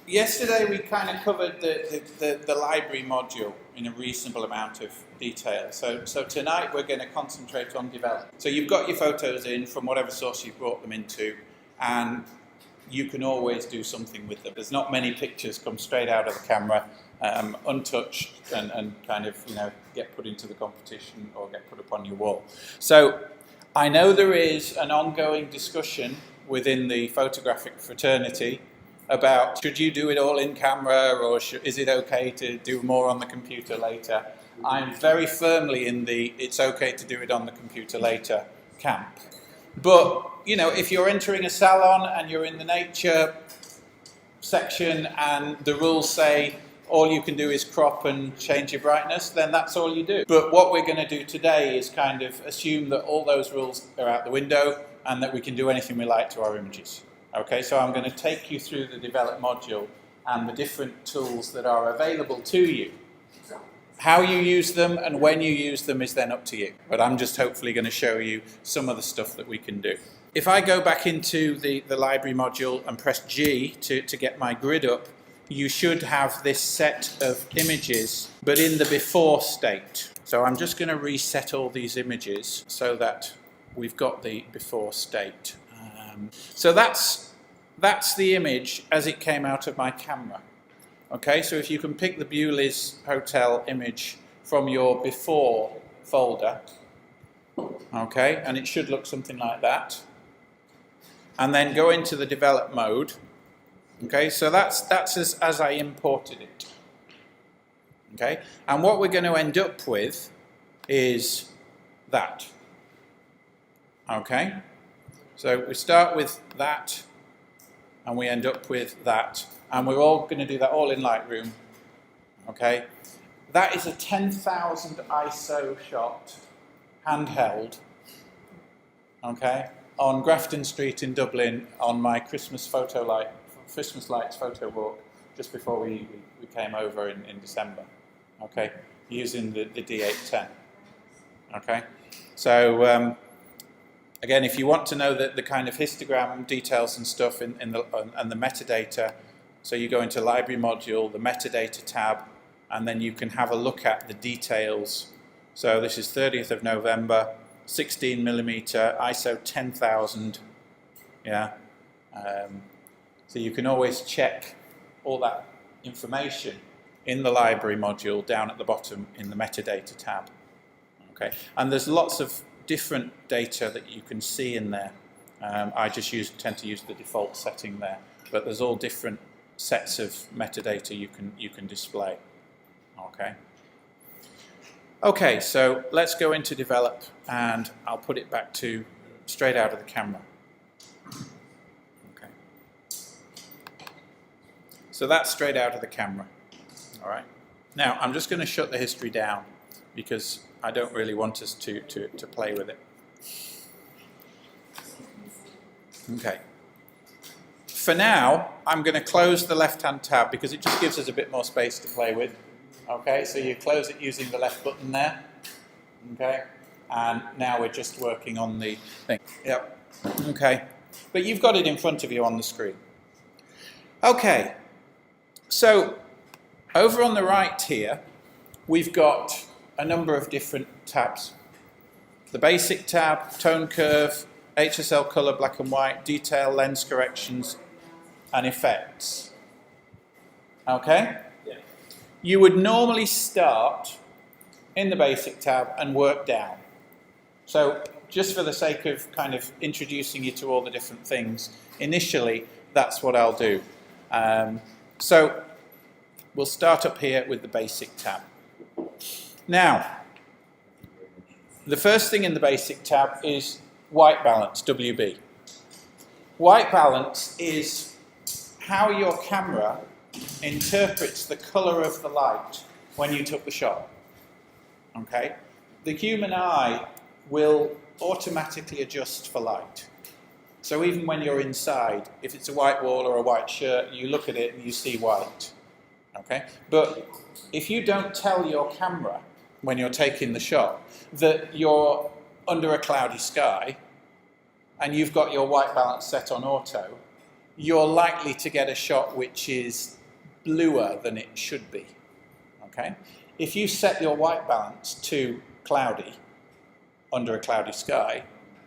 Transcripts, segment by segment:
yesterday we kind of covered the library module in a reasonable amount of detail. So tonight we're going to concentrate on development. So you've got your photos in from whatever source you've brought them into, and you can always do something with them. There's not many pictures come straight out of the camera untouched and kind of, you know, get put into the competition or get put up on your wall. So I know there is an ongoing discussion within the photographic fraternity about should you do it all in camera, or is it okay to do more on the computer later? I'm very firmly in the it's okay to do it on the computer later camp. But, you know, if you're entering a salon and you're in the nature section and the rules say all you can do is crop and change your brightness, then that's all you do. But what we're going to do today is kind of assume that all those rules are out the window and that we can do anything we like to our images. Okay, so I'm going to take you through the develop module and the different tools that are available to you. How you use them and when you use them is then up to you. But I'm just hopefully going to show you some of the stuff that we can do. If I go back into the library module and press G to get my grid up, you should have this set of images, but in the before state. So I'm just going to reset all these images so that we've got the before state. So that's the image as it came out of my camera. Okay, so if you can pick the Bewleys Hotel image from your before folder, okay, and it should look something like that. And then go into the develop mode. Okay, so that's as I imported it. Okay, and what we're going to end up with is that. Okay, so we start with that, and we end up with that. And we're all going to do that all in Lightroom, okay? That is a 10,000 ISO shot, handheld, okay, on Grafton Street in Dublin on my Christmas lights photo walk just before we came over in December, okay, using the D810, okay? So again, if you want to know the kind of histogram details and stuff and the metadata, so you go into library module, the metadata tab, and then you can have a look at the details. So this is 30th of November, 16mm, ISO 10,000, yeah. So you can always check all that information in the library module down at the bottom in the metadata tab. Okay, and there's lots of different data that you can see in there. I just tend to use the default setting there, but there's all different sets of metadata you can display. Okay. Okay, so let's go into develop, and I'll put it back to straight out of the camera. Okay. So that's straight out of the camera. All right. Now I'm just going to shut the history down because I don't really want us to play with it. Okay. For now, I'm going to close the left-hand tab because it just gives us a bit more space to play with. Okay, so you close it using the left button there. Okay, and now we're just working on the thing. Yep. Okay, but you've got it in front of you on the screen. Okay, so over on the right here, we've got a number of different tabs. The basic tab, tone curve, HSL color, black and white, detail, lens corrections, and effects. Okay? Yeah. You would normally start in the basic tab and work down. So just for the sake of kind of introducing you to all the different things, initially that's what I'll do. So we'll start up here with the basic tab. Now, the first thing in the basic tab is white balance, WB. White balance is how your camera interprets the color of the light when you took the shot. Okay? The human eye will automatically adjust for light. So even when you're inside, if it's a white wall or a white shirt, you look at it and you see white. Okay? But if you don't tell your camera when you're taking the shot that you're under a cloudy sky and you've got your white balance set on auto, you're likely to get a shot which is bluer than it should be. Okay? If you set your white balance to cloudy, under a cloudy sky,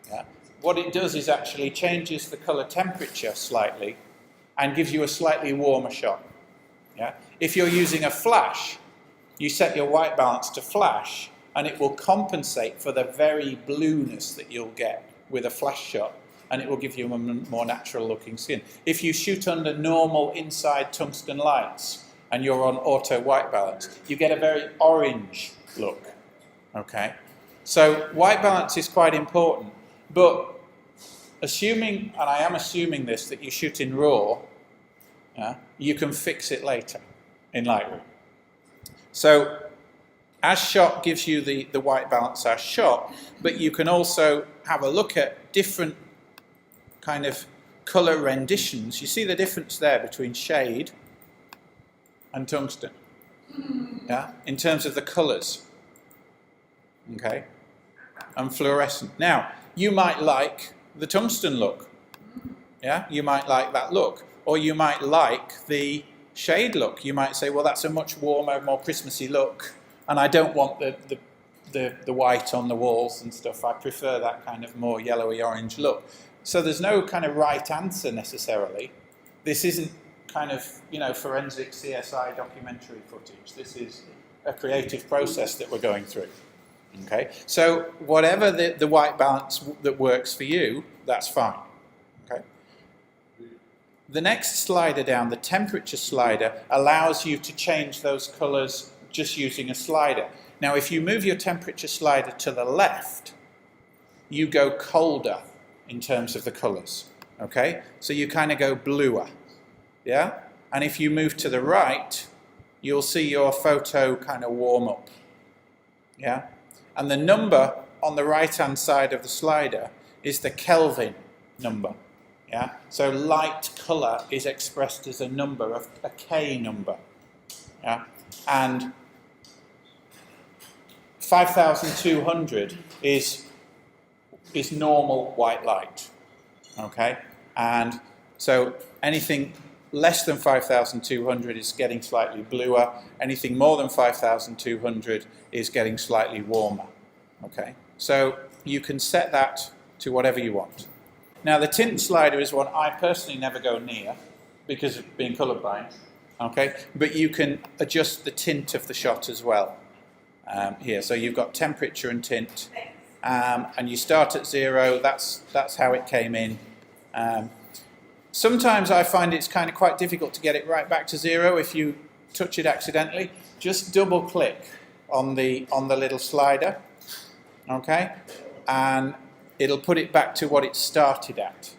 yeah, what it does is actually changes the colour temperature slightly and gives you a slightly warmer shot. Yeah? If you're using a flash, you set your white balance to flash and it will compensate for the very blueness that you'll get with a flash shot, and it will give you a more natural looking skin. If you shoot under normal inside tungsten lights and you're on auto white balance, you get a very orange look. Okay? So white balance is quite important, but assuming, and I am assuming this, that you shoot in RAW, you can fix it later in Lightroom. So as shot gives you the white balance as shot, but you can also have a look at different kind of colour renditions. You see the difference there between shade and tungsten, yeah, in terms of the colours, okay, and fluorescent. Now, you might like the tungsten look, yeah, you might like that look, or you might like the shade look. You might say, well, that's a much warmer, more Christmassy look, and I don't want the white on the walls and stuff. I prefer that kind of more yellowy orange look. So there's no kind of right answer necessarily. This isn't kind of, you know, forensic CSI documentary footage. This is a creative process that we're going through. Okay, so whatever the white balance that works for you, that's fine. Okay. The next slider down, the temperature slider, allows you to change those colours just using a slider. Now, if you move your temperature slider to the left, you go colder in terms of the colours. Okay, so you kind of go bluer. Yeah, and if you move to the right, you'll see your photo kind of warm up. Yeah. And the number on the right-hand side of the slider is the Kelvin number. Yeah? So light colour is expressed as a number, a K number. Yeah? And 5,200 is normal white light. Okay? And so anything less than 5,200 is getting slightly bluer. Anything more than 5,200 is getting slightly warmer. Okay, so you can set that to whatever you want. Now the tint slider is one I personally never go near because of being colourblind. Okay, but you can adjust the tint of the shot as well here. So you've got temperature and tint, and you start at 0. That's how it came in. Sometimes I find it's kind of quite difficult to get it right back to 0 if you touch it accidentally. Just double click on the little slider, okay, and it'll put it back to what it started at.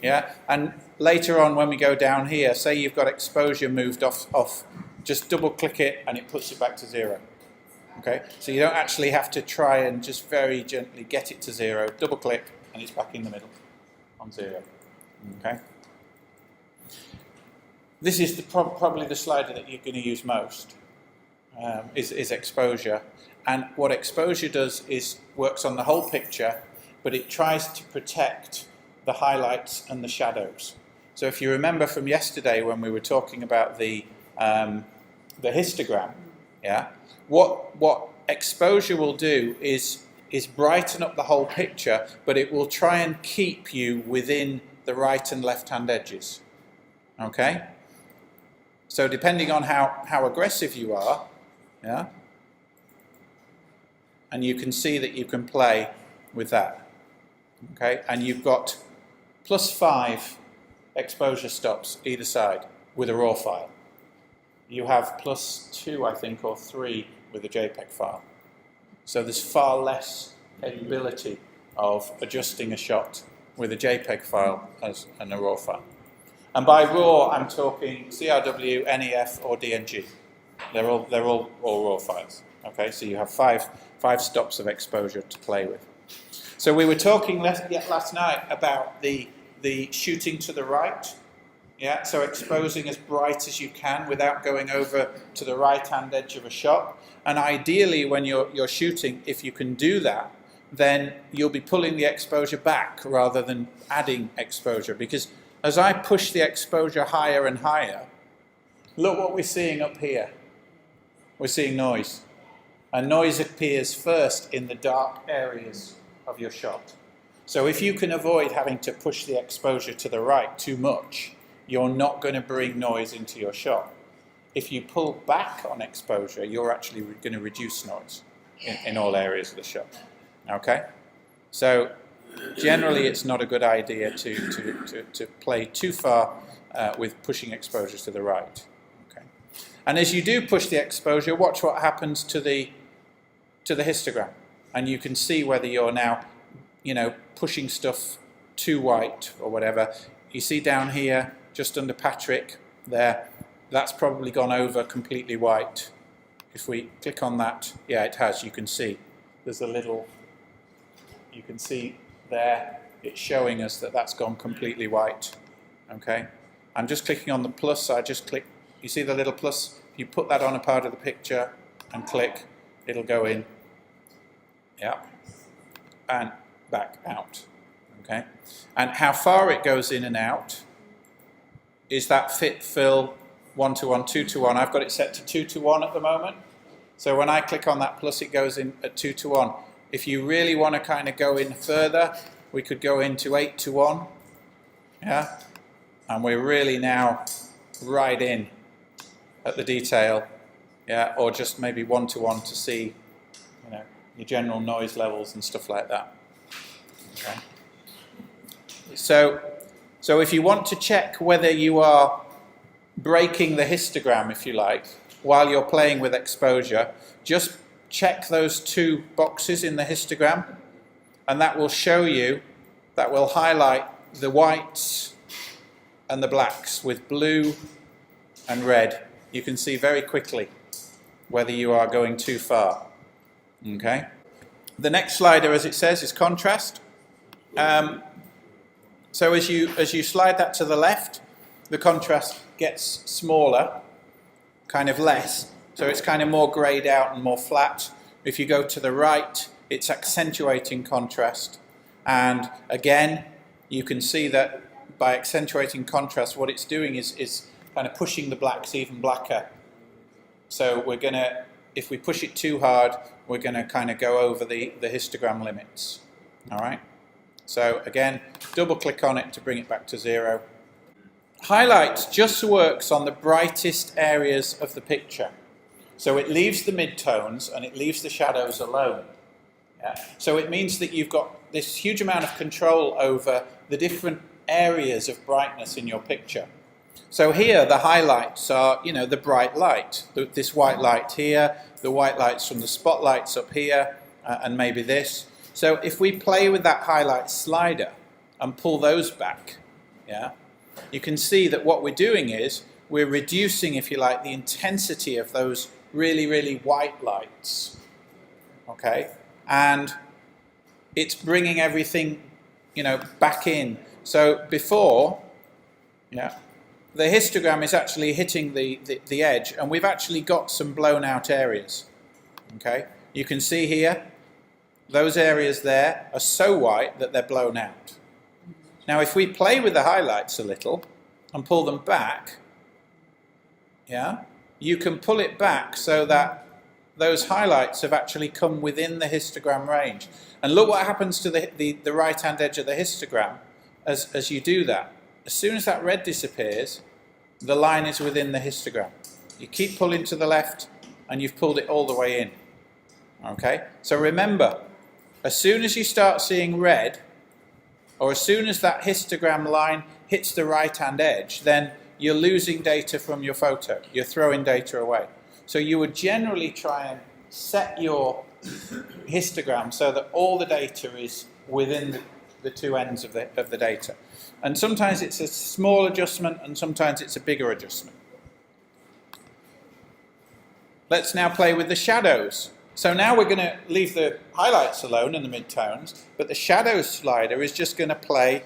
Yeah, and later on when we go down here, say you've got exposure moved off, just double click it and it puts it back to 0. Okay, so you don't actually have to try and just very gently get it to 0. Double click and it's back in the middle on 0. Okay. This is probably the slider that you're going to use most, is exposure. And what exposure does is works on the whole picture, but it tries to protect the highlights and the shadows. So if you remember from yesterday when we were talking about the histogram, yeah, what exposure will do is brighten up the whole picture, but it will try and keep you within the right and left hand edges. Okay? So depending on how aggressive you are, yeah, and you can see that you can play with that. Okay, and you've got +5 exposure stops either side with a RAW file. You have +2, I think, or 3 with a JPEG file. So there's far less capability of adjusting a shot with a JPEG file as a RAW file. And by RAW, I'm talking CRW, NEF, or DNG. They're all RAW files. Okay, so you have five stops of exposure to play with. So we were talking last night about the shooting to the right. Yeah, so exposing as bright as you can without going over to the right-hand edge of a shot. And ideally, when you're shooting, if you can do that, then you'll be pulling the exposure back rather than adding exposure, because as I push the exposure higher and higher, look what we're seeing up here. We're seeing noise. And noise appears first in the dark areas of your shot. So if you can avoid having to push the exposure to the right too much, you're not going to bring noise into your shot. If you pull back on exposure, you're actually going to reduce noise in all areas of the shot. Okay? So generally it's not a good idea to play too far with pushing exposure to the right. Okay? And as you do push the exposure, watch what happens to the histogram. And you can see whether you're now, pushing stuff too white or whatever. You see down here, just under Patrick, there, that's probably gone over completely white. If we click on that, yeah, it has. You can see there's a little, you can see there, it's showing us that that's gone completely white. Okay, I'm just clicking on the plus. I just click, you see the little plus? If you put that on a part of the picture and click, it'll go in, yeah, and back out. Okay, and how far it goes in and out is that fit fill 1:1, 2:1. I've got it set to 2:1 at the moment. So when I click on that plus, it goes in at 2:1. If you really want to kind of go in further, we could go into 8:1. Yeah, and we're really now right in at the detail. Yeah, or just maybe 1:1 to see, your general noise levels and stuff like that. Okay. So if you want to check whether you are breaking the histogram, if you like, while you're playing with exposure, just check those two boxes in the histogram, and that will show you, that will highlight the whites and the blacks with blue and red. You can see very quickly whether you are going too far. Okay. The next slider, as it says, is contrast. So as you slide that to the left, the contrast gets smaller, kind of less. So it's kind of more greyed out and more flat. If you go to the right, it's accentuating contrast. And again, you can see that by accentuating contrast, what it's doing is kind of pushing the blacks even blacker. So we're going to, if we push it too hard, we're going to kind of go over the histogram limits. All right. So again, double click on it to bring it back to 0. Highlights just works on the brightest areas of the picture. So it leaves the midtones and it leaves the shadows alone. Yeah. So it means that you've got this huge amount of control over the different areas of brightness in your picture. So here the highlights are, the bright light, this white light here, the white lights from the spotlights up here, and maybe this. So if we play with that highlight slider and pull those back, yeah, you can see that what we're doing is we're reducing, if you like, the intensity of those really, really white lights. Okay, and it's bringing everything, back in. So before, yeah, the histogram is actually hitting the edge, and we've actually got some blown out areas. Okay, you can see here, those areas there are so white that they're blown out. Now if we play with the highlights a little and pull them back, yeah, you can pull it back so that those highlights have actually come within the histogram range. And look what happens to the right hand edge of the histogram as you do that. As soon as that red disappears, the line is within the histogram. You keep pulling to the left and you've pulled it all the way in. Okay, so remember, as soon as you start seeing red, or as soon as that histogram line hits the right hand edge, then you're losing data from your photo. You're throwing data away. So you would generally try and set your histogram so that all the data is within the two ends of the data. And sometimes it's a small adjustment and sometimes it's a bigger adjustment. Let's now play with the shadows. So now we're going to leave the highlights alone and the midtones, but the shadows slider is just going to play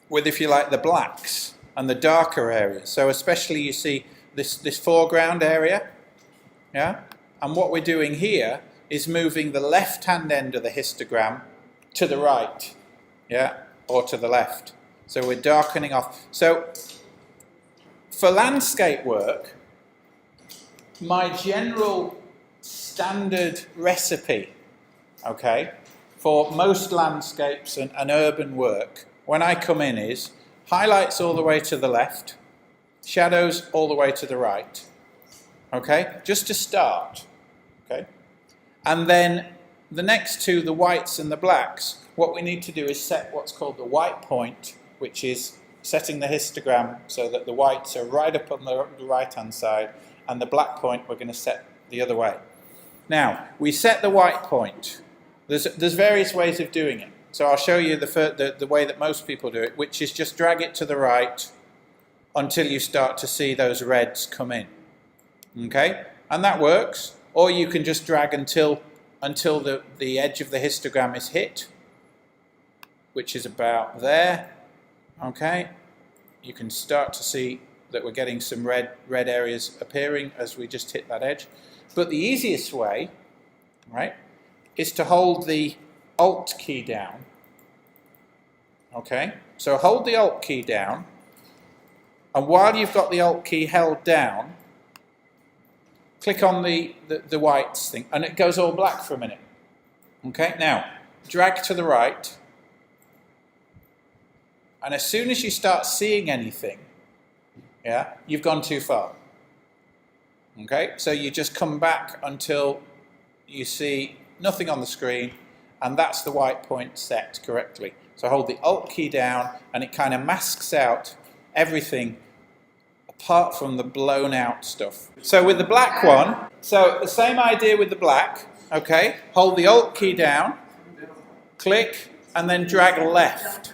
with, if you like, the blacks and the darker areas. So especially you see this foreground area, yeah? And what we're doing here is moving the left-hand end of the histogram to the right, yeah, or to the left. So we're darkening off. So for landscape work, my general standard recipe, okay, for most landscapes and urban work, when I come in, is highlights all the way to the left, shadows all the way to the right, okay, just to start, okay, and then the next two, the whites and the blacks, what we need to do is set what's called the white point, which is setting the histogram so that the whites are right up on the right hand side, and the black point we're going to set the other way. Now, we set the white point. There's various ways of doing it. So I'll show you the way that most people do it, which is just drag it to the right until you start to see those reds come in. Okay? And that works. Or you can just drag until the edge of the histogram is hit, which is about there. Okay? You can start to see that we're getting some red areas appearing as we just hit that edge. But the easiest way, right, is to hold the Alt key down. Okay? So hold the Alt key down, and while you've got the Alt key held down, click on the whites thing, and it goes all black for a minute. Okay? Now, drag to the right, and as soon as you start seeing anything, yeah, you've gone too far. Okay, so you just come back until you see nothing on the screen, and that's the white point set correctly. So hold the Alt key down, and it kind of masks out everything apart from the blown out stuff. So with the black one, so the same idea with the black, okay, hold the Alt key down, click, and then drag left.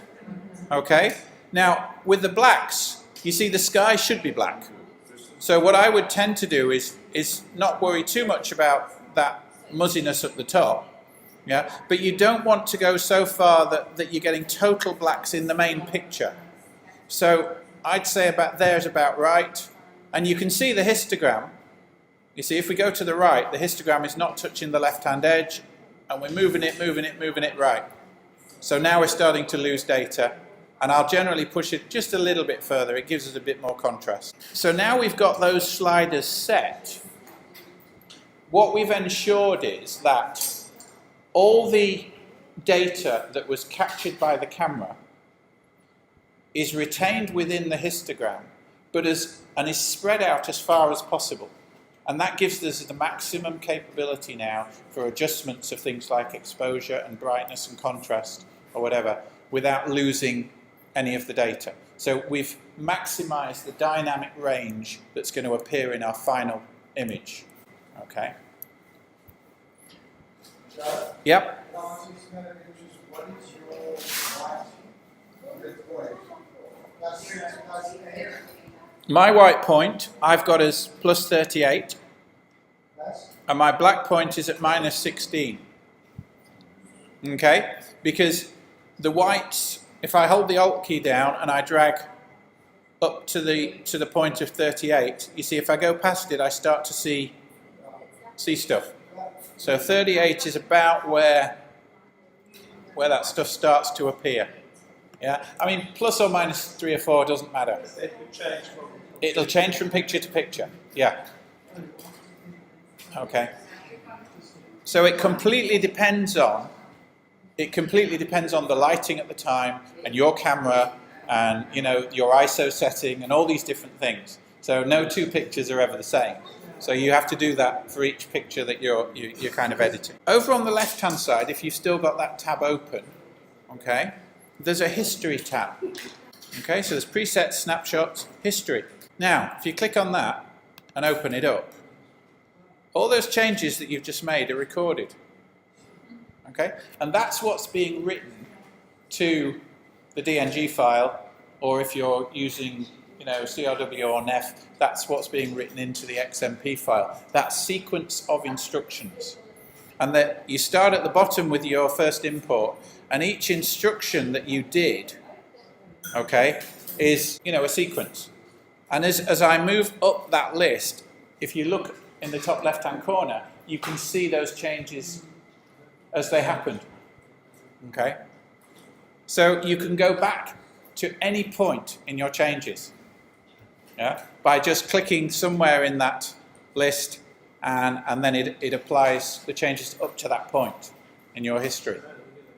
Okay, now with the blacks, you see the sky should be black. So what I would tend to do is not worry too much about that muzziness at the top, yeah. But you don't want to go so far that you're getting total blacks in the main picture. So I'd say about there is about right, and you can see the histogram. You see, if we go to the right, the histogram is not touching the left-hand edge, and we're moving it right. So now we're starting to lose data. And I'll generally push it just a little bit further. It gives us a bit more contrast. So now we've got those sliders set. What we've ensured is that all the data that was captured by the camera is retained within the histogram, and is spread out as far as possible. And that gives us the maximum capability now for adjustments of things like exposure and brightness and contrast or whatever, without losing any of the data. So we've maximized the dynamic range that's going to appear in our final image. Okay? Yep. My white point I've got as plus 38, and my black point is at minus 16. Okay? Because the whites, if I hold the Alt key down and I drag up to the point of 38, you see if I go past it I start to see stuff. So 38 is about where that stuff starts to appear. Yeah, I mean plus or minus 3 or 4 doesn't matter. It'll change from picture to picture. Yeah. Okay. So it completely depends on the lighting at the time and your camera and your ISO setting and all these different things. So no two pictures are ever the same. So you have to do that for each picture that you're kind of editing. Over on the left hand side, if you've still got that tab open, okay, there's a history tab. Okay, so there's presets, snapshots, history. Now, if you click on that and open it up, all those changes that you've just made are recorded. Okay, and that's what's being written to the DNG file, or if you're using CRW or NEF, that's what's being written into the XMP file. That sequence of instructions. And that you start at the bottom with your first import, and each instruction that you did, okay, is a sequence. And as I move up that list, if you look in the top left-hand corner, you can see those changes as they happened. Okay? So you can go back to any point in your changes, yeah, by just clicking somewhere in that list, and then it applies the changes up to that point in your history.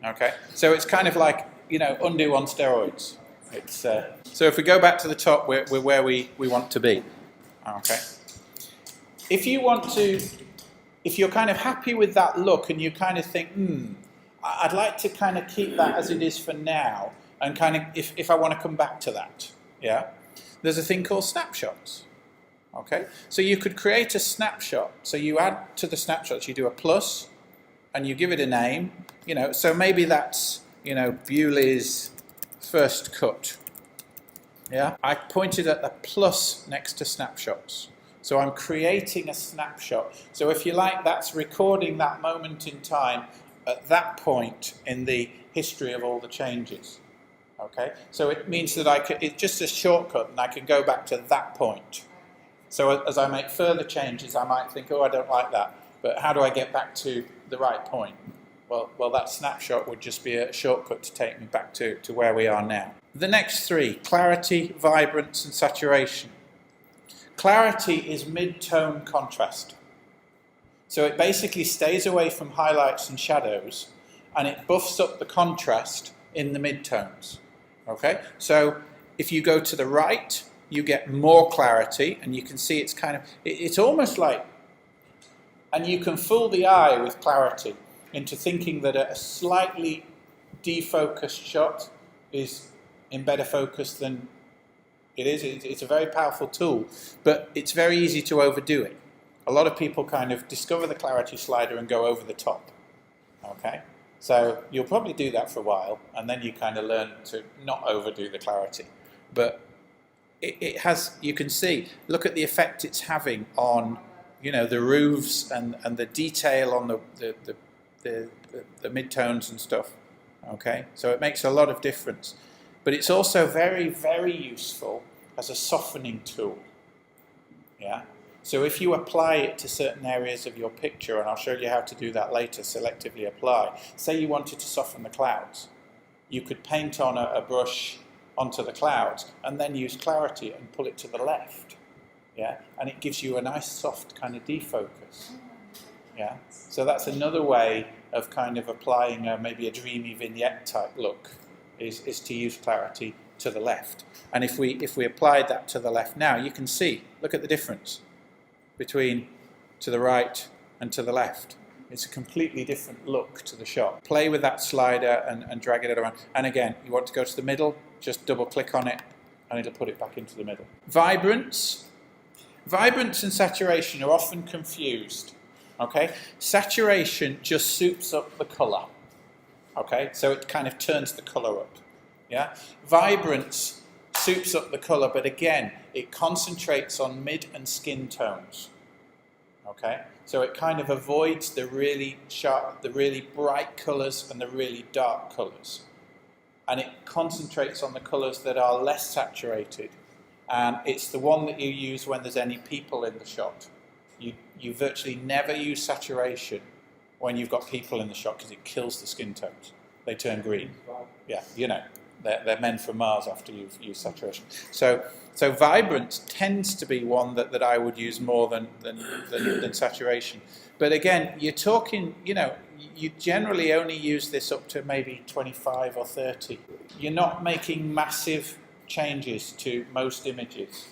Okay, so it's kind of like, you know, undo on steroids. It's so if we go back to the top, we're where we want to be. Okay, if you're kind of happy with that look and you kind of think, I'd like to kind of keep that as it is for now, and kind of if I want to come back to that, yeah, there's a thing called snapshots. Okay, so you could create a snapshot. So you add to the snapshots, you do a plus, and you give it a name. You know, so maybe that's, you know, Bewley's first cut. Yeah, I pointed at the plus next to snapshots. So I'm creating a snapshot. So if you like, that's recording that moment in time at that point in the history of all the changes. Okay, so it means that it's just a shortcut and I can go back to that point. So as I make further changes, I might think, oh, I don't like that, but how do I get back to the right point? Well, that snapshot would just be a shortcut to take me back to where we are now. The next three: clarity, vibrance, and saturation. Clarity is mid-tone contrast. So it basically stays away from highlights and shadows, and it buffs up the contrast in the mid-tones. Okay, so if you go to the right, you get more clarity, and you can see it's kind of, it's almost like, and you can fool the eye with clarity into thinking that a slightly defocused shot is in better focus than it is. It's a very powerful tool, but it's very easy to overdo it. A lot of people kind of discover the clarity slider and go over the top. Okay, so you'll probably do that for a while, and then you kind of learn to not overdo the clarity. But it has, you can see, look at the effect it's having on, you know, the roofs and the detail on the midtones and stuff. Okay, so it makes a lot of difference. But it's also very, very useful as a softening tool. Yeah. So if you apply it to certain areas of your picture, and I'll show you how to do that later, selectively apply. Say you wanted to soften the clouds. You could paint on a brush onto the clouds and then use clarity and pull it to the left. Yeah. And it gives you a nice soft kind of defocus. Yeah. So that's another way of kind of applying maybe a dreamy vignette type look, is to use clarity to the left. And if we applied that to the left now, you can see, look at the difference between to the right and to the left. It's a completely different look to the shot. Play with that slider and drag it around. And again, you want to go to the middle, just double click on it and it'll put it back into the middle. Vibrance. Vibrance and saturation are often confused. Okay, saturation just soups up the colour. Okay, so it kind of turns the colour up. Yeah, vibrance soups up the colour, but again, it concentrates on mid and skin tones. Okay, so it kind of avoids the really sharp, the really bright colours and the really dark colours, and it concentrates on the colours that are less saturated. And it's the one that you use when there's any people in the shot. You virtually never use saturation when you've got people in the shot because it kills the skin tones. They turn green. Yeah, you know, they're men from Mars after you've used saturation. So vibrance tends to be one that I would use more than saturation. But again, you're talking, you know, you generally only use this up to maybe 25 or 30. You're not making massive changes to most images.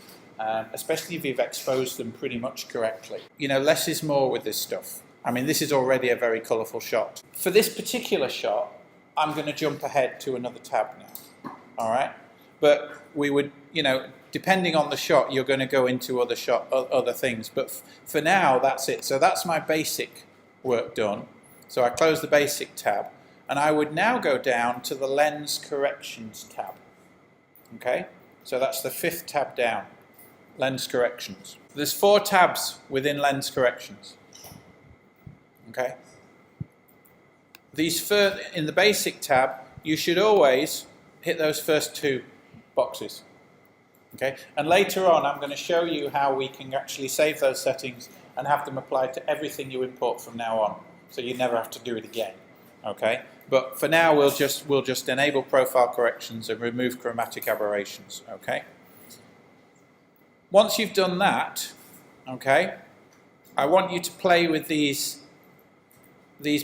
Especially if you've exposed them pretty much correctly. You know, less is more with this stuff. I mean, this is already a very colourful shot. For this particular shot, I'm going to jump ahead to another tab now. All right? But we would, you know, depending on the shot, you're going to go into other things. But for now, that's it. So that's my basic work done. So I close the basic tab, and I would now go down to the lens corrections tab. Okay? So that's the 5th tab down. Lens corrections. There's 4 tabs within lens corrections. Okay. In the basic tab, you should always hit those first 2 boxes. Okay. And later on, I'm going to show you how we can actually save those settings and have them applied to everything you import from now on, so you never have to do it again. Okay. But for now, we'll just enable profile corrections and remove chromatic aberrations. Okay. Once you've done that, okay, I want you to play with these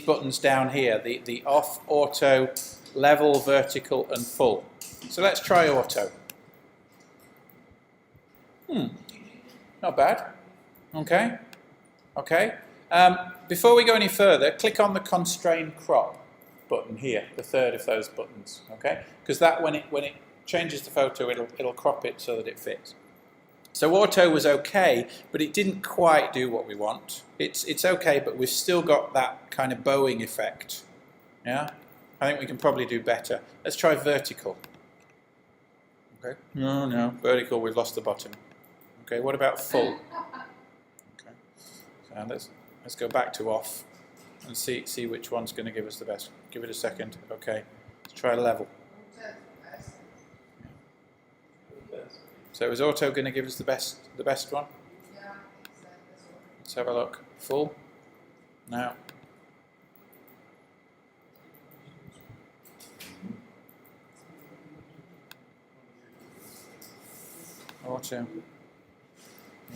buttons down here, the off, auto, level, vertical, and full. So let's try auto. Not bad. Okay. Okay. Before we go any further, click on the constrain crop button here, the third of those buttons. Okay, because that when it changes the photo, it'll crop it so that it fits. So auto was okay, but it didn't quite do what we want. It's okay, but we've still got that kind of bowing effect. Yeah, I think we can probably do better. Let's try vertical. Okay. No, vertical. We've lost the bottom. Okay. What about full? Okay. So let's go back to off and see which one's going to give us the best. Give it a second. Okay. Let's try level. So is auto going to give us the best one? Yeah. Let's have a look. Full. Now. Auto.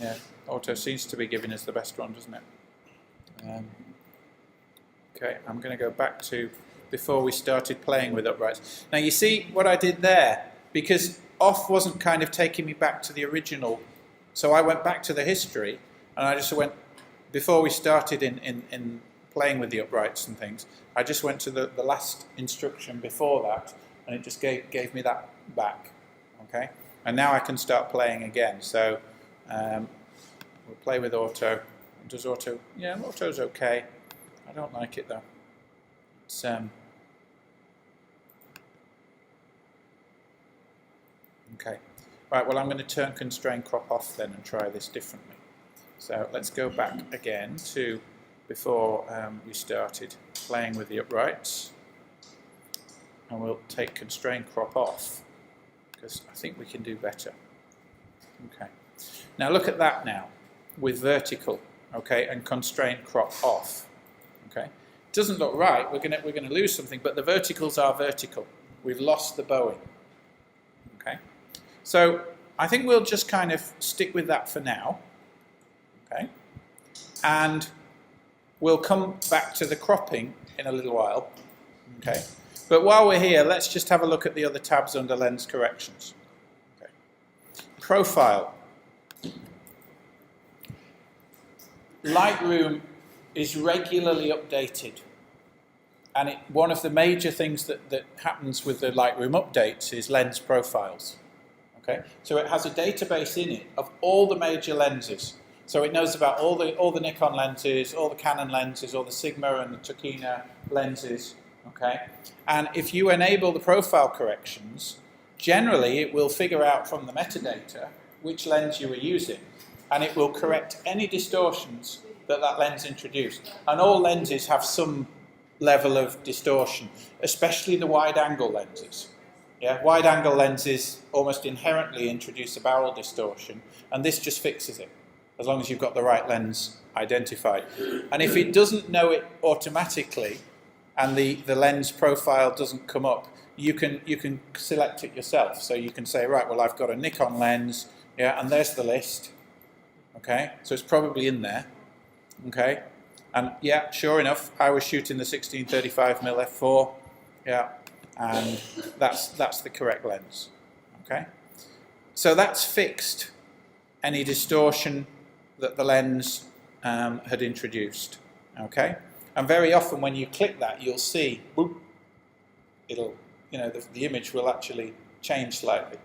Yeah, auto seems to be giving us the best one, doesn't it? Okay, I'm going to go back to before we started playing with uprights. Now you see what I did there? Because off wasn't kind of taking me back to the original, so I went back to the history, and I just went, before we started in playing with the uprights and things, I just went to the last instruction before that, and it just gave me that back, okay? And now I can start playing again, so we'll play with auto. Does auto, yeah, auto's okay. I don't like it though. It's, okay, right, well I'm going to turn constrain crop off then and try this differently. So let's go back again to before we started playing with the uprights, and we'll take constrain crop off because I think we can do better. Okay, now look at that now with vertical, okay, and constrain crop off. Okay, it doesn't look right. We're gonna lose something, but the verticals are vertical. We've lost the bowing. Okay. So I think we'll just kind of stick with that for now, okay? And we'll come back to the cropping in a little while, okay? But while we're here, let's just have a look at the other tabs under lens corrections. Okay. Profile. Lightroom is regularly updated, and one of the major things that happens with the Lightroom updates is lens profiles. Okay, so it has a database in it of all the major lenses. So it knows about all the Nikon lenses, all the Canon lenses, all the Sigma and the Tokina lenses. Okay, and if you enable the profile corrections, generally it will figure out from the metadata which lens you are using, and it will correct any distortions that lens introduced. And all lenses have some level of distortion, especially the wide-angle lenses. Yeah, wide-angle lenses almost inherently introduce a barrel distortion, and this just fixes it, as long as you've got the right lens identified. And if it doesn't know it automatically, and the lens profile doesn't come up, you can select it yourself. So you can say, right, well, I've got a Nikon lens, yeah, and there's the list. Okay, so it's probably in there. Okay, and yeah, sure enough, I was shooting the 16-35mm f4. Yeah. And that's the correct lens. Okay, so that's fixed any distortion that the lens had introduced. Okay, and very often when you click that, you'll see, whoop, it'll, the image will actually change slightly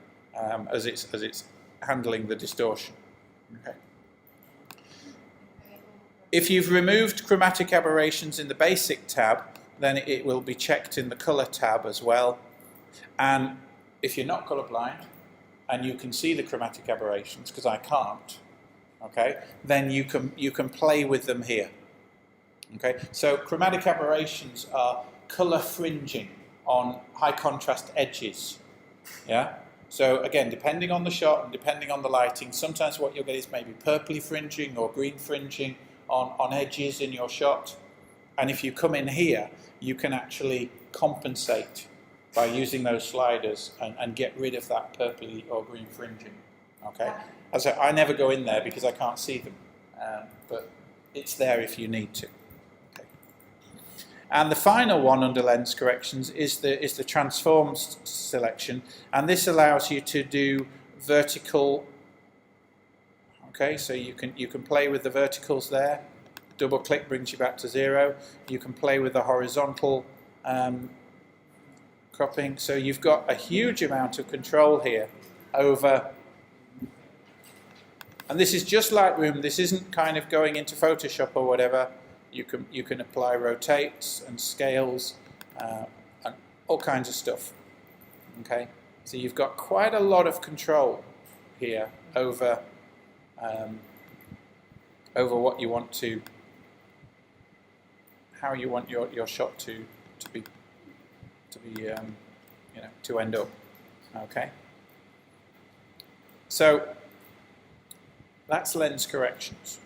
as it's handling the distortion. Okay. If you've removed chromatic aberrations in the basic tab, then it will be checked in the colour tab as well. And if you're not colourblind and you can see the chromatic aberrations, because I can't, okay, then you can play with them here. Okay, so chromatic aberrations are colour fringing on high contrast edges. Yeah. So again, depending on the shot and depending on the lighting, sometimes what you'll get is maybe purpley fringing or green fringing on edges in your shot. And if you come in here, you can actually compensate by using those sliders and get rid of that purpley or green fringing. Okay? As I never go in there because I can't see them, but it's there if you need to. Okay. And the final one under lens corrections is the transform selection, and this allows you to do vertical. Okay, so you can play with the verticals there. Double click brings you back to 0. You can play with the horizontal cropping. So you've got a huge amount of control here over. And this is just Lightroom. This isn't kind of going into Photoshop or whatever. You can apply rotates and scales and all kinds of stuff. Okay, so you've got quite a lot of control here over what you want to, how you want your shot to end up. Okay, so that's lens corrections.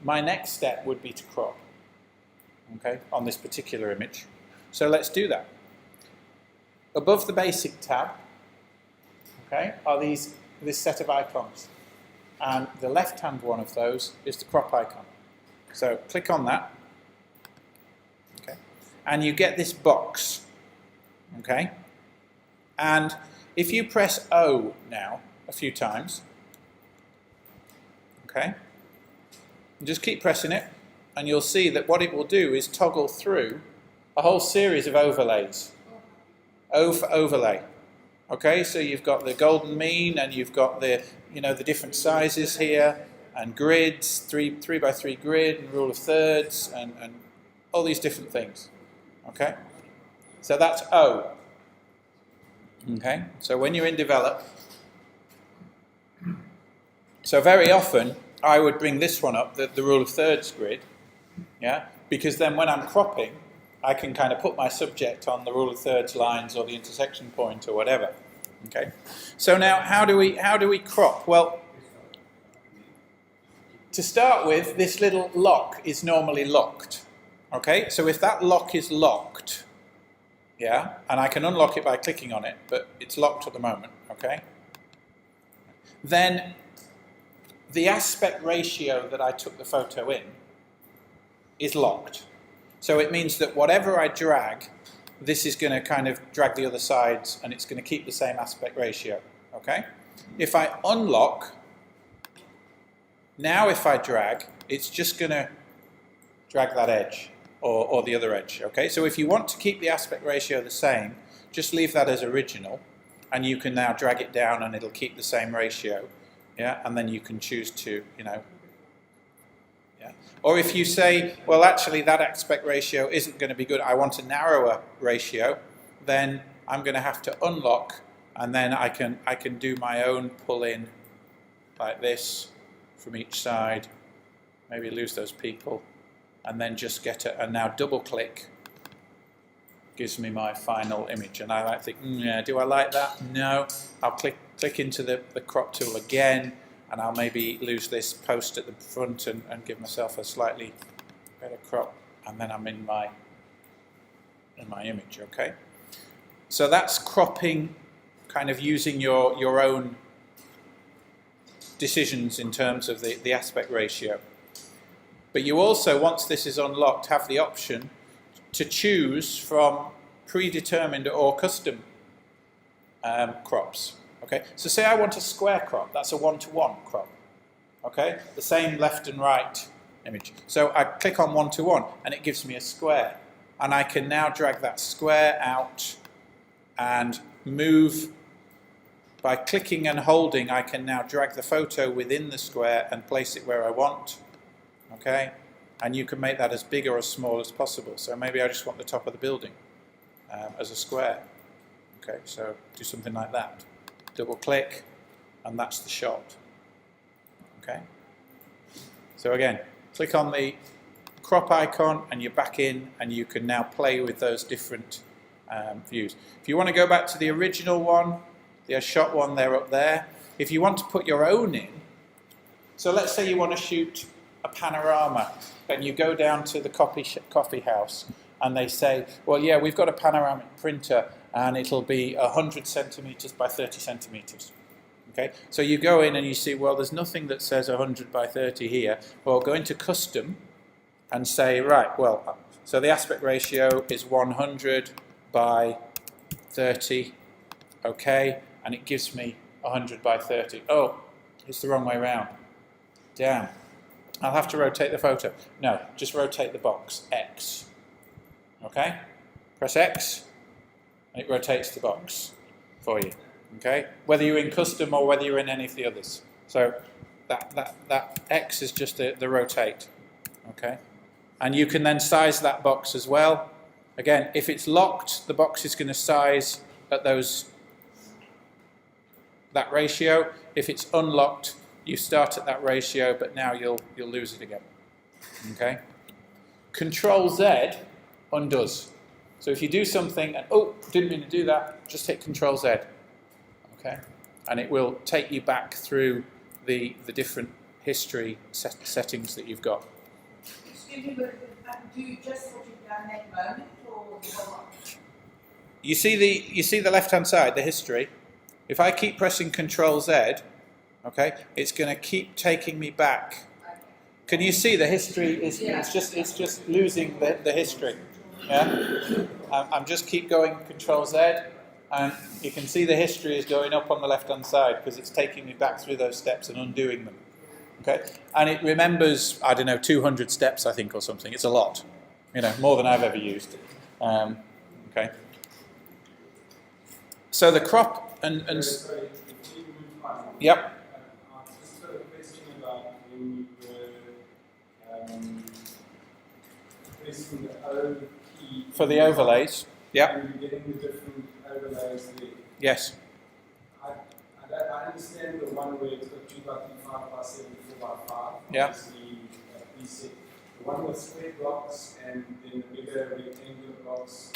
My next step would be to crop, okay, on this particular image. So let's do that. Above the basic tab, okay, are this set of icons. And the left-hand one of those is the crop icon. So click on that, okay, and you get this box, okay. And if you press O now a few times, okay, and just keep pressing it, and you'll see that what it will do is toggle through a whole series of overlays. O for overlay. Okay, so you've got the golden mean, and you've got the the different sizes here, and grids, 3x3 grid, and rule of thirds, and all these different things. Okay, so that's O. Okay, so when you're in develop, so very often I would bring this one up, the rule of thirds grid, yeah, because then when I'm cropping, I can kind of put my subject on the rule of thirds lines or the intersection point or whatever. Okay, so now how do we crop? Well, to start with, this little lock is normally locked. Okay, so if that lock is locked, yeah, and I can unlock it by clicking on it, but it's locked at the moment. Okay, then the aspect ratio that I took the photo in is locked. So it means that whatever I drag, this is going to kind of drag the other sides, and it's going to keep the same aspect ratio. Okay? If I unlock, now if I drag, it's just going to drag that edge or the other edge. Okay? So if you want to keep the aspect ratio the same, just leave that as original, and you can now drag it down and it'll keep the same ratio. Yeah, and then you can choose to, yeah. Or if you say, well, actually that aspect ratio isn't going to be good, I want a narrower ratio, then I'm going to have to unlock, and then I can do my own pull in like this from each side, maybe lose those people, and then just get it, and now double click gives me my final image, and I like think, yeah, do I like that? No. I'll click into the crop tool again, and I'll maybe lose this post at the front and give myself a slightly better crop, and then I'm in my image. Okay, so that's cropping, kind of using your own decisions in terms of the aspect ratio. But you also, once this is unlocked, have the option to choose from predetermined or custom crops. Okay, so say I want a square crop, that's a 1:1 crop. Okay, the same left and right image. So I click on 1:1 and it gives me a square, and I can now drag that square out and move. By clicking and holding, I can now drag the photo within the square and place it where I want. Okay, and you can make that as big or as small as possible. So maybe I just want the top of the building as a square. Okay, so do something like that. Double click, and that's the shot. Okay, so again, click on the crop icon and you're back in, and you can now play with those different views. If you want to go back to the original one, the shot one, they're up there. If you want to put your own in, so let's say you want to shoot a panorama and you go down to the coffee house and they say, well, yeah, we've got a panoramic printer and it'll be 100 centimetres by 30 centimetres. Okay, so you go in and you see, well, there's nothing that says 100 by 30 here. Well, go into custom and say, right, well, so the aspect ratio is 100 by 30, okay, and it gives me 100 by 30. Oh, it's the wrong way around. Damn. I'll have to rotate the photo. No, just rotate the box, X. Okay? Press X, and it rotates the box for you. Okay? Whether you're in custom or whether you're in any of the others. So that X is just the rotate. Okay? And you can then size that box as well. Again, if it's locked, the box is going to size at that ratio. If it's unlocked, you start at that ratio, but now you'll lose it again. Okay? Control Z undoes. So if you do something and, oh, didn't mean to do that, just hit Control Z. Okay? And it will take you back through the different history settings that you've got. Excuse me, but do you just what you've done that moment, or what? You see the left-hand side, the history. If I keep pressing Control Z, okay, it's going to keep taking me back. Can you see the history is it's just losing the history. Yeah, I'm just keep going Control Z, and you can see the history is going up on the left-hand side because it's taking me back through those steps and undoing them. Okay, and it remembers, I don't know, 200 steps, I think, or something. It's a lot, you know, more than I've ever used. Okay. So the crop and yep. Just a question about when you were pressing the O key For the overlays. Yep. and you're getting the different overlays there. Yes. I understand the one where it's got 2 by 3, 5 by 7, 4 by 5. Yeah. Obviously, preset. The one with square blocks and then the bigger rectangular blocks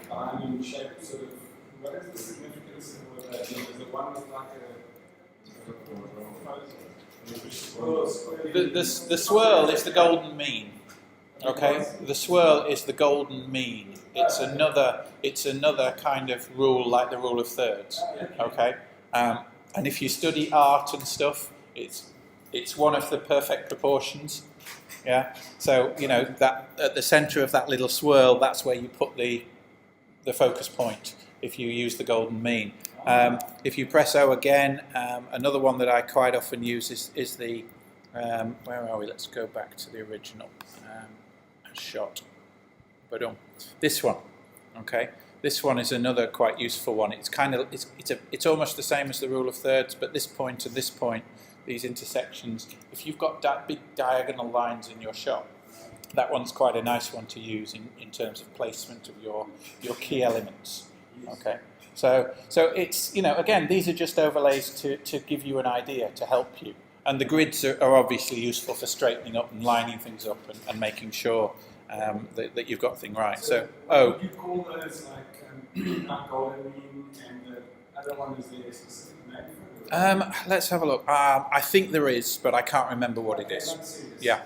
behind in shape, sort of. What is the significance of that? Is the one with like The swirl is the golden mean. Okay, the swirl is the golden mean. It's another kind of rule, like the rule of thirds. Okay, and if you study art and stuff, it's one of the perfect proportions. Yeah. So you know that at the centre of that little swirl, that's where you put the focus point. If you use the golden mean. If you press O again, another one that I quite often use is the, where are we? Let's go back to the original shot. But this one, okay? This one is another quite useful one. It's kind of, it's almost the same as the rule of thirds, but this point and this point, these intersections, if you've got that big diagonal lines in your shot, that one's quite a nice one to use in terms of placement of your key elements. Okay, so it's, you know, again, these are just overlays to give you an idea, to help you. And the grids are obviously useful for straightening up and lining things up and making sure that you've got things right. So, would you call those like golden mean, and the other one is there a specific name for it? Let's have a look. I think there is, but I can't remember what it is. Yeah,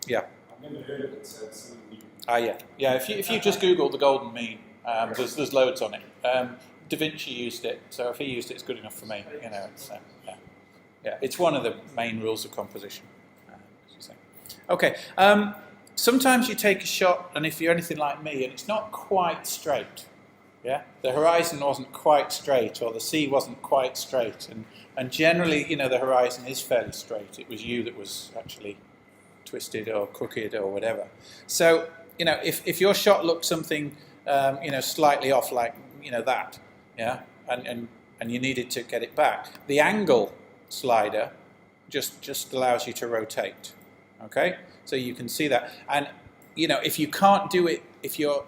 yeah. I've never heard of it, so it's something new. Yeah. If you just Google the golden mean, there's loads on it. Da Vinci used it, so if he used it, it's good enough for me. You know, it's it's one of the main rules of composition. Okay. Sometimes you take a shot, and if you're anything like me, and it's not quite straight. Yeah, the horizon wasn't quite straight, or the sea wasn't quite straight, and generally, you know, the horizon is fairly straight. It was you that was actually twisted or crooked or whatever. So, you know, if your shot looked something, you know, slightly off, like, you know, that, yeah, and you needed to get it back, the angle slider just allows you to rotate. Okay, so you can see that, and you know, if you can't do it, if you're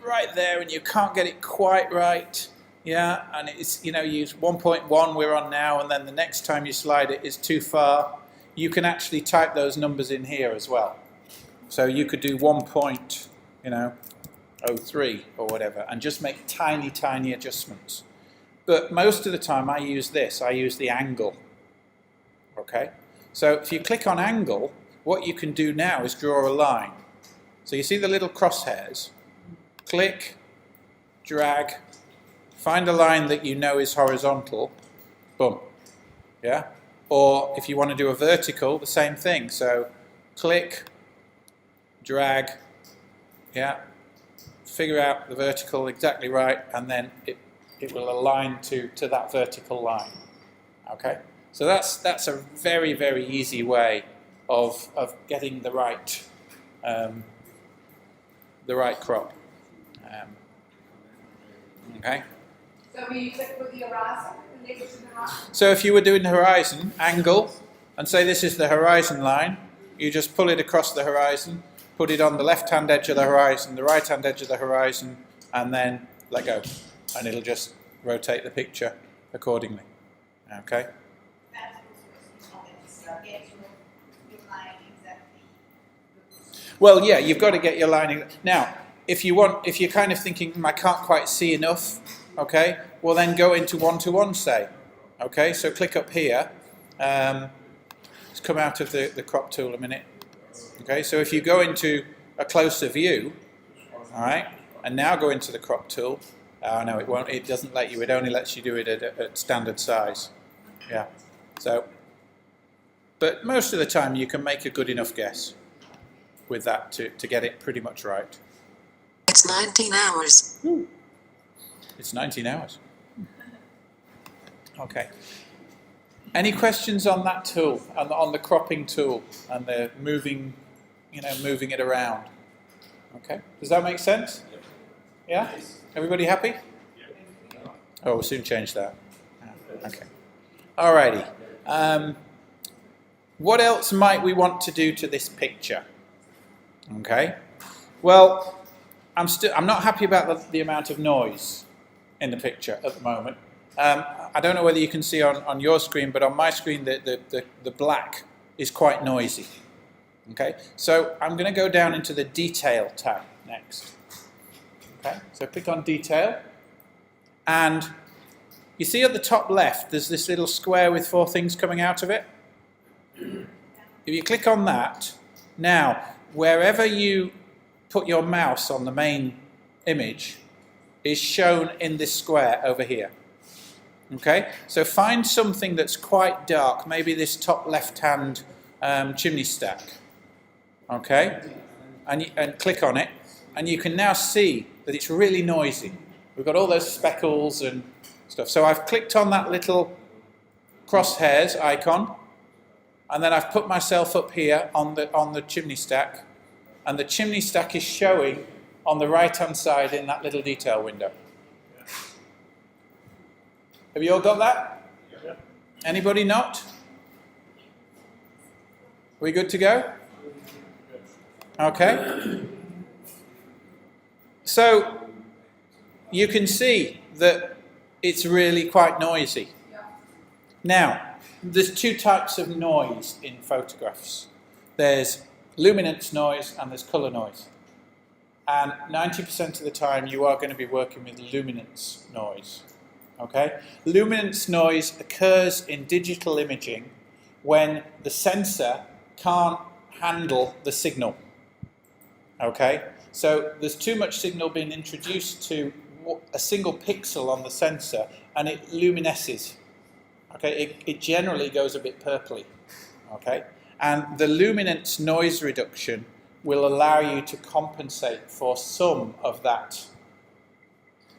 right there and you can't get it quite right, yeah, and it's, you know, use 1.1 we're on now, and then the next time you slide it is too far, you can actually type those numbers in here as well. So you could do 1.03 or whatever, and just make tiny adjustments. But most of the time I use this. I use the angle. Okay, so if you click on angle, what you can do now is draw a line. So you see the little crosshairs, click, drag, find a line that you know is horizontal, boom, yeah? Or if you want to do a vertical, the same thing. So click, drag, yeah, figure out the vertical exactly right, and then it will align to that vertical line. Okay, so that's a very, very easy way of getting the right crop. Okay. So we click with the horizon and link it to the horizon? So if you were doing the horizon angle, and say this is the horizon line, you just pull it across the horizon, put it on the left-hand edge of the horizon, the right-hand edge of the horizon, and then let go. And it'll just rotate the picture accordingly. Okay? Well, yeah, you've got to get your lining. Now, if you're kind of thinking, I can't quite see enough, okay, well then go into one-to-one, say. Okay, so click up here. Let's come out of the crop tool a minute. Okay, so if you go into a closer view, all right, and now go into the crop tool, oh no, it won't. It doesn't let you. It only lets you do it at standard size. Yeah. So, but most of the time you can make a good enough guess with that to get it pretty much right. It's 19 hours. Ooh. It's 19 hours. Okay. Any questions on that tool, on the cropping tool, and the moving it around? Okay. Does that make sense? Yeah. Everybody happy? Oh, we'll soon change that. Okay. Alrighty. What else might we want to do to this picture? Okay. Well, I'm not happy about the amount of noise in the picture at the moment. I don't know whether you can see on your screen, but on my screen the black is quite noisy. Okay. So I'm going to go down into the Detail tab next. Okay, so click on Detail, and you see at the top left there's this little square with 4 things coming out of it. If you click on that, now wherever you put your mouse on the main image is shown in this square over here. Okay, so find something that's quite dark, maybe this top left-hand chimney stack. Okay, and click on it, and you can now see that it's really noisy. We've got all those speckles and stuff. So I've clicked on that little crosshairs icon, and then I've put myself up here on the chimney stack, and the chimney stack is showing on the right-hand side in that little detail window. Have you all got that? Yeah. Anybody not? We good to go? Okay. So you can see that it's really quite noisy. Now, there's 2 types of noise in photographs. There's luminance noise and there's colour noise. And 90% of the time you are going to be working with luminance noise. Okay? Luminance noise occurs in digital imaging when the sensor can't handle the signal. Okay? So there's too much signal being introduced to a single pixel on the sensor, and it luminesces. Okay? It generally goes a bit purpley. Okay? And the luminance noise reduction will allow you to compensate for some of that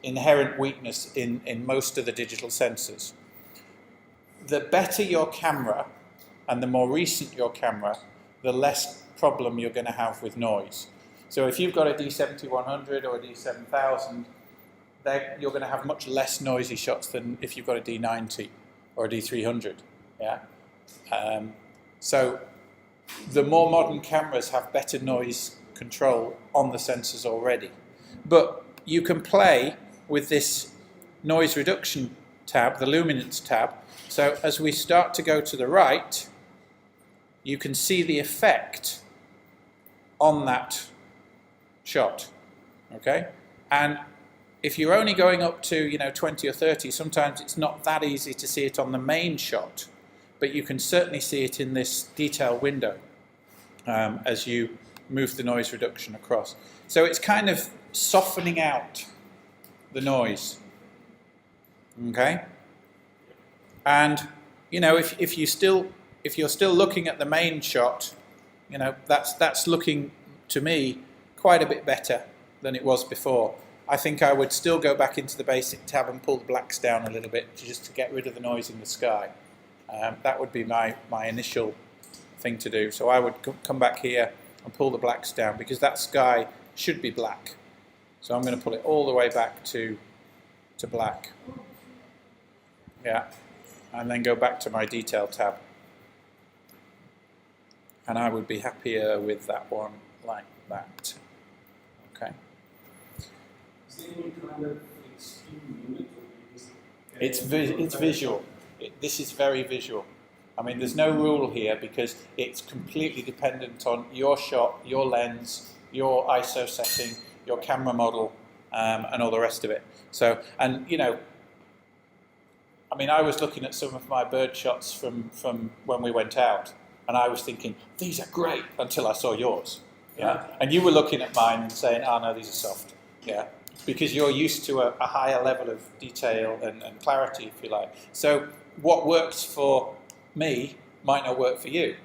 inherent weakness in most of the digital sensors. The better your camera and the more recent your camera, the less problem you're going to have with noise. So if you've got a D7100 or a D7000, you're going to have much less noisy shots than if you've got a D90 or a D300. Yeah. So the more modern cameras have better noise control on the sensors already. But you can play with this noise reduction tab, the luminance tab. So as we start to go to the right, you can see the effect on that shot. Okay? And if you're only going up to 20 or 30, sometimes it's not that easy to see it on the main shot, but you can certainly see it in this detail window. as you move the noise reduction across. So it's kind of softening out the noise. Okay? And you know, if you're still looking at the main shot, you know, that's looking to me quite a bit better than it was before. I think I would still go back into the basic tab and pull the blacks down a little bit just to get rid of the noise in the sky. That would be my initial thing to do. So I would come back here and pull the blacks down because that sky should be black. So I'm going to pull it all the way back to black. Yeah, and then go back to my detail tab. And I would be happier with that one like that. Okay. Is there any kind of extreme limit? It's visual. This is very visual. I mean, there's no rule here because it's completely dependent on your shot, your lens, your ISO setting, your camera model, and all the rest of it. So, and you know, I mean, I was looking at some of my bird shots from when we went out, and I was thinking, these are great, until I saw yours. Yeah, and you were looking at mine and saying, oh no, these are soft. Yeah, because you're used to a higher level of detail and clarity, if you like. So what works for me might not work for you.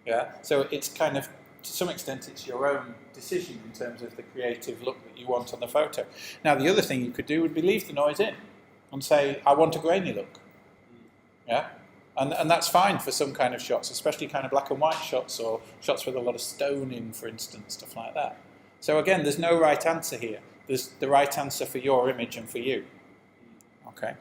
Yeah, so it's kind of, to some extent, it's your own decision in terms of the creative look that you want on the photo. Now, the other thing you could do would be leave the noise in and say, I want a grainy look. Yeah, and that's fine for some kind of shots, especially kind of black and white shots or shots with a lot of stone in, for instance, stuff like that. So again, there's no right answer here. There's the right answer for your image and for you. Okay.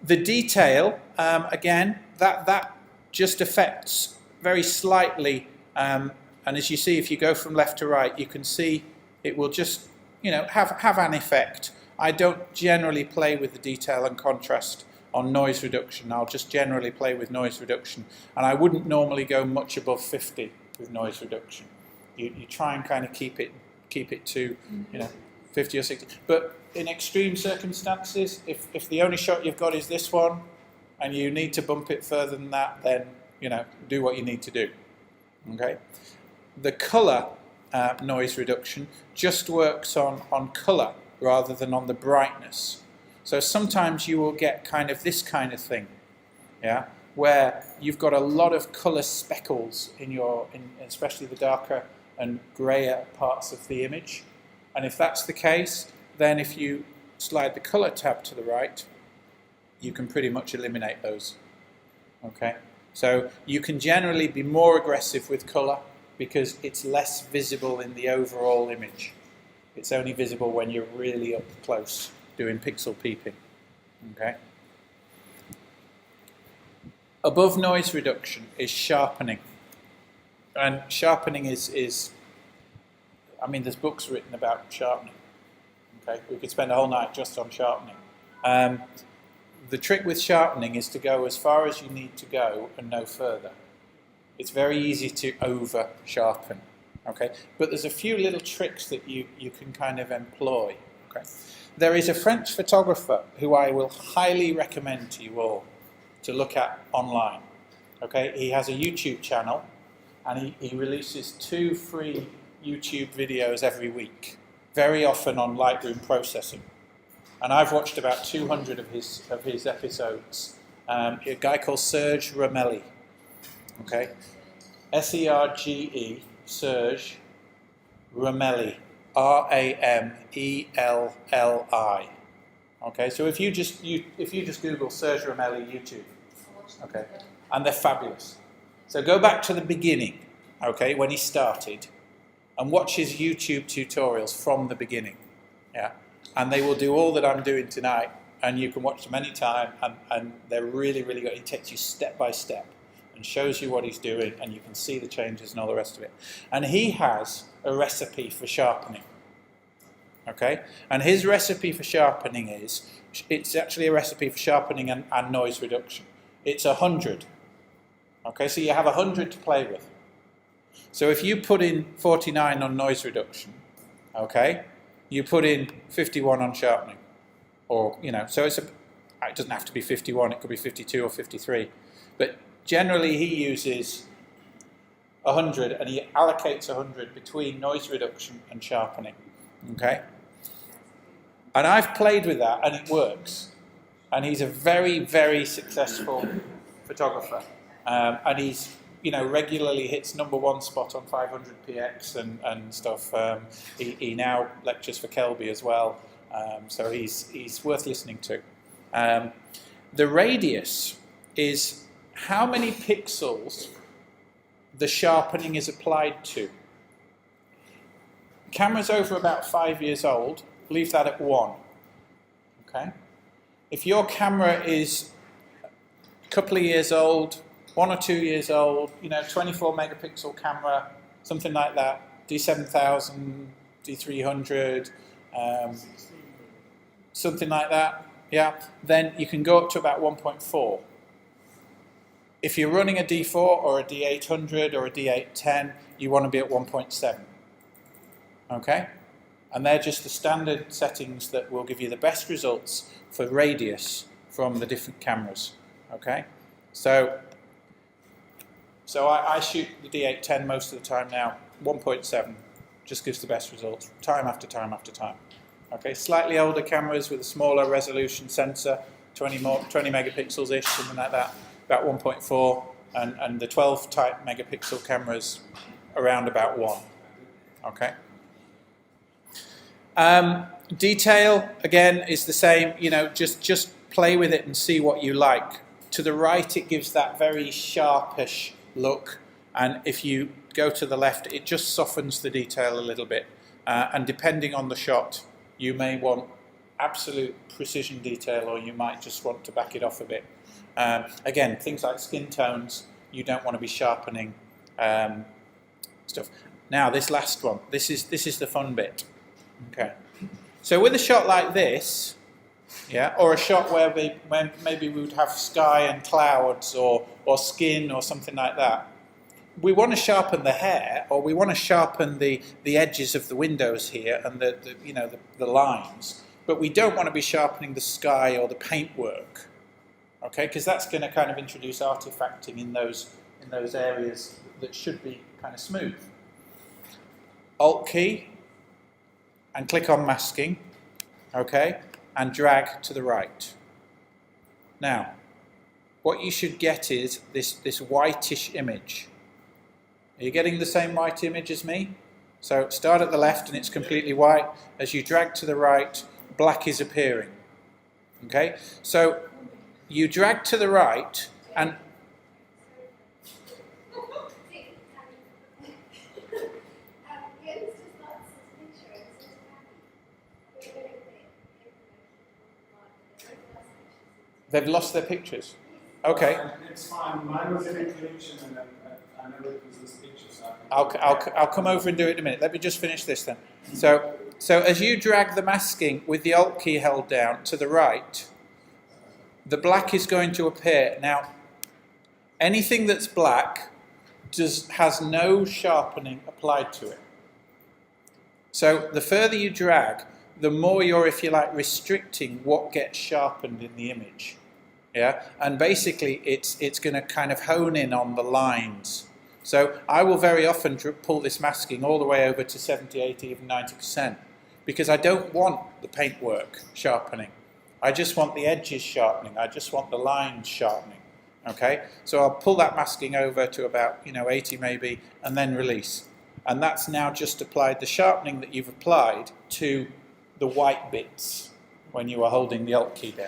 The detail, again, that just affects very slightly, and as you see, if you go from left to right, you can see it will just, you know, have an effect. I don't generally play with the detail and contrast on noise reduction. I'll just generally play with noise reduction, and I wouldn't normally go much above 50 with noise reduction. You try and kind of keep it to, you know, 50 or 60. But in extreme circumstances, if the only shot you've got is this one, and you need to bump it further than that, then, you know, do what you need to do. Okay. The colour noise reduction just works on colour rather than on the brightness. So sometimes you will get kind of this kind of thing, yeah, where you've got a lot of colour speckles in especially the darker and greyer parts of the image. And if that's the case, then if you slide the colour tab to the right, you can pretty much eliminate those. Okay, so you can generally be more aggressive with colour because it's less visible in the overall image. It's only visible when you're really up close doing pixel peeping. Okay. Above noise reduction is sharpening, and sharpening is I mean, there's books written about sharpening. Okay, we could spend a whole night just on sharpening. The trick with sharpening is to go as far as you need to go and no further. It's very easy to over sharpen. Okay, but there's a few little tricks that you can kind of employ. Okay, there is a French photographer who I will highly recommend to you all to look at online. Okay, he has a YouTube channel, and he releases 2 free YouTube videos every week, very often on Lightroom processing. And I've watched about 200 of his episodes. A guy called Serge Ramelli. Okay, S-E-R-G-E, Serge Ramelli, R-A-M-E-L-L-I. Okay, so if you just Google Serge Ramelli YouTube, okay, and they're fabulous. So go back to the beginning, okay, when he started, and watch his YouTube tutorials from the beginning. Yeah, and they will do all that I'm doing tonight, and you can watch them anytime, and they're really, really good. He takes you step by step and shows you what he's doing, and you can see the changes and all the rest of it. And he has a recipe for sharpening. Okay, and his recipe for sharpening it's actually a recipe for sharpening and noise reduction. It's 100. Okay, so you have 100 to play with. So if you put in 49 on noise reduction, okay, you put in 51 on sharpening, or, you know, so it doesn't have to be 51, it could be 52 or 53, but generally he uses 100, and he allocates 100 between noise reduction and sharpening. Okay? And I've played with that, and it works. And he's a very, very successful photographer. And he's, regularly hits #1 spot on 500px and stuff. He now lectures for Kelby as well. So he's worth listening to. The radius is how many pixels the sharpening is applied to. Cameras over about 5 years old, leave that at 1. Okay? If your camera is a couple of years old, 1 or 2 years old, 24 megapixel camera, something like that, D7000, D300, something like that, yeah, then you can go up to about 1.4. If you're running a D4 or a D800 or a D810, you want to be at 1.7. Okay? And they're just the standard settings that will give you the best results for radius from the different cameras. Okay? So I shoot the D810 most of the time now. 1.7 just gives the best results, time after time after time. Okay, slightly older cameras with a smaller resolution sensor, 20 megapixels-ish, something like that, about 1.4, and the 12 type megapixel cameras around about 1. Okay. Detail, again, is the same. Just play with it and see what you like. To the right, it gives that very sharpish look, and if you go to the left, it just softens the detail a little bit. And depending on the shot, you may want absolute precision detail, or you might just want to back it off a bit. Again, things like skin tones, you don't want to be sharpening stuff. Now, this last one, this is the fun bit. Okay. So with a shot like this, yeah, or a shot where maybe we would have sky and clouds, or skin or something like that, we want to sharpen the hair, or we want to sharpen the edges of the windows here and the lines, but we don't want to be sharpening the sky or the paintwork, okay? Because that's going to kind of introduce artifacting in those areas that should be kind of smooth. Alt key and click on masking, okay, and drag to the right. Now, what you should get is this whitish image. Are you getting the same white image as me? So start at the left and it's completely white. As you drag to the right, black is appearing. Okay? So you drag to the right and... They've lost their pictures. Okay. It's fine. Mine was in a collection, and I know it was this picture. So I'll come over and do it in a minute. Let me just finish this then. So as you drag the masking with the Alt key held down to the right, the black is going to appear. Now, anything that's black has no sharpening applied to it. So the further you drag, the more you're, if you like, restricting what gets sharpened in the image. Yeah, and basically it's going to kind of hone in on the lines. So I will very often pull this masking all the way over to 70, 80, even 90%, because I don't want the paintwork sharpening. I just want the edges sharpening. I just want the lines sharpening. Okay, so I'll pull that masking over to about 80 maybe, and then release. And that's now just applied the sharpening that you've applied to the white bits when you are holding the Alt key down.